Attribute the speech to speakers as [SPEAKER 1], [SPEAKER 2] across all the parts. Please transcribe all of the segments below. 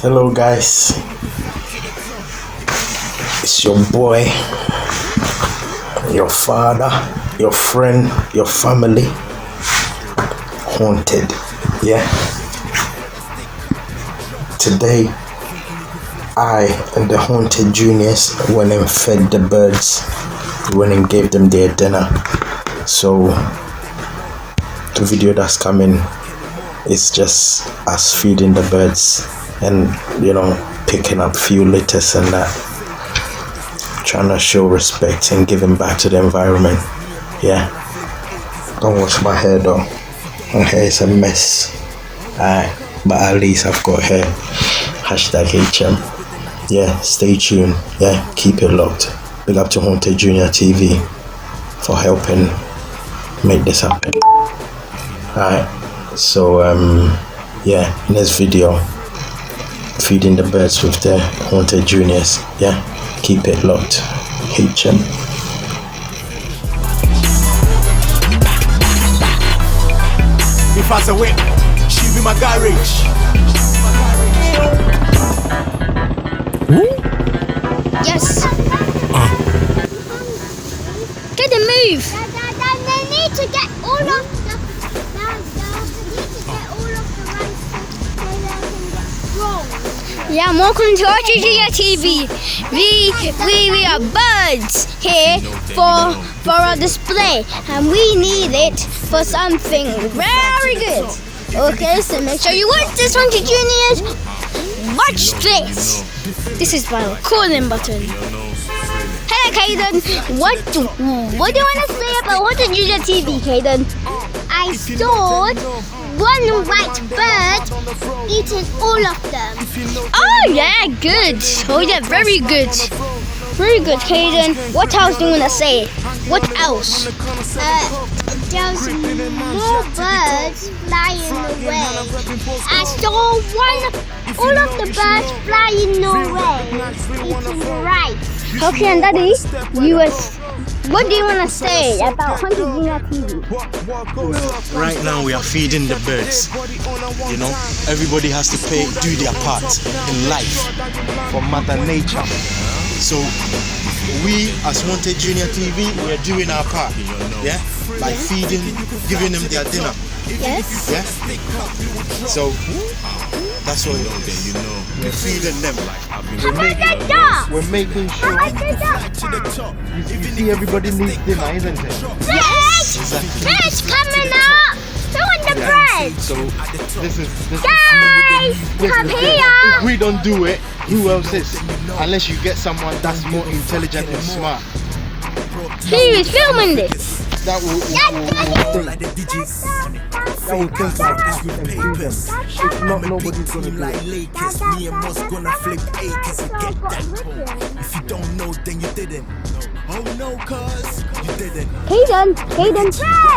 [SPEAKER 1] Hello guys, it's your boy, your father, your friend, your family, Haunted. Yeah, today I and the Haunted Juniors went and fed the birds, went and gave them their dinner. So the video that's coming is just us feeding the birds and picking up few litters and that, trying to show respect and giving back to the environment. Yeah, don't wash my hair though, my hair is a mess. But at least I've got hair. #HM. Yeah, stay tuned. Yeah, keep it locked. Big up to Haunted Junior TV for helping make this happen. Alright, so yeah, next video, feeding the birds with the Haunted Juniors. Yeah, keep it locked. HM.
[SPEAKER 2] If I say wait, she be my garage.
[SPEAKER 3] Yes. Get the move.
[SPEAKER 4] They need to get all of the
[SPEAKER 3] Yeah, welcome to RGG TV. We are birds here for a display, and we need it for something very good. Okay, so make sure you watch this one, Juniors. Watch this. This is my recording button. Hello, Kaden. What do you want to say about Haunted Junior TV, Kaden?
[SPEAKER 4] I saw one white bird eating all of them.
[SPEAKER 3] Oh yeah, good. Oh yeah, very good. Very good, Kaden. What else do you want to say? What else?
[SPEAKER 4] There's more birds flying away. I saw all of the birds flying away, eating the rice.
[SPEAKER 3] Okay, and Daddy, what do you want to say about Haunted Junior TV?
[SPEAKER 2] Right now we are feeding the birds. Everybody has to do their part in life for Mother Nature. So we as Haunted Junior TV, we are doing our part. Yeah, by feeding, giving them their dinner.
[SPEAKER 3] Yes.
[SPEAKER 2] Yeah. So that's what we're feeding them. We're making sure. You see, everybody needs dinner, isn't it?
[SPEAKER 4] Yes!
[SPEAKER 2] Exactly.
[SPEAKER 4] Birds coming up! Who want the bread?
[SPEAKER 2] So this is
[SPEAKER 4] Guys, come here!
[SPEAKER 2] If we don't do it, who else is? Unless you get someone that's more intelligent and smart.
[SPEAKER 3] Who is filming this?
[SPEAKER 2] That will think about how we can feed them. If not, nobody's gonna do it.
[SPEAKER 5] Me and Moss gonna flip acres and get that. If you don't know, then you didn't. Oh no, cuz you didn't.
[SPEAKER 3] Kaden.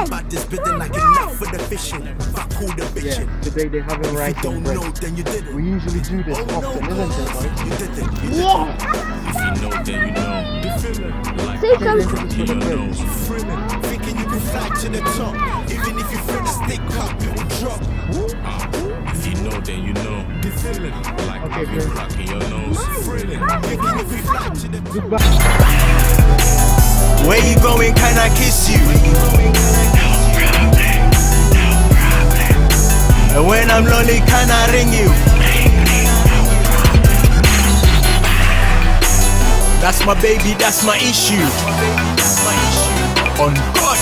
[SPEAKER 5] But this bidding like enough for the fishing. Fuck all the bitching.
[SPEAKER 2] Yeah, today they haven't rice
[SPEAKER 5] Don't
[SPEAKER 2] and bread.
[SPEAKER 5] know, then you didn't.
[SPEAKER 2] We usually do this often, isn't it, right?
[SPEAKER 5] You didn't.
[SPEAKER 3] Yeah.
[SPEAKER 6] If you know, then you know. Like
[SPEAKER 3] Say something.
[SPEAKER 2] This is for the birds.
[SPEAKER 5] Thrilling, thinking you can fly to the top. Even if you fill the stick up, it will drop.
[SPEAKER 6] if you know, then you know. Like
[SPEAKER 2] Okay,
[SPEAKER 6] I've been
[SPEAKER 2] good.
[SPEAKER 6] cracking your nose.
[SPEAKER 5] Thrilling, thinking if you fly to the top.
[SPEAKER 2] Goodbye.
[SPEAKER 5] Where you going? Can I kiss you? And when I'm lonely, can I ring you? That's my baby, that's my issue. On God.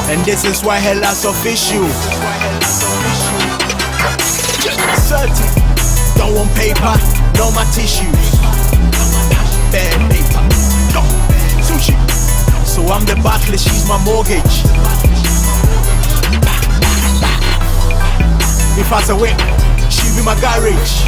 [SPEAKER 5] And this is why Hellas official. Certain. Don't want paper, no my tissues. Bad paper, no sushi. So I'm the butler, she's my mortgage. If I say wait, she be my garage.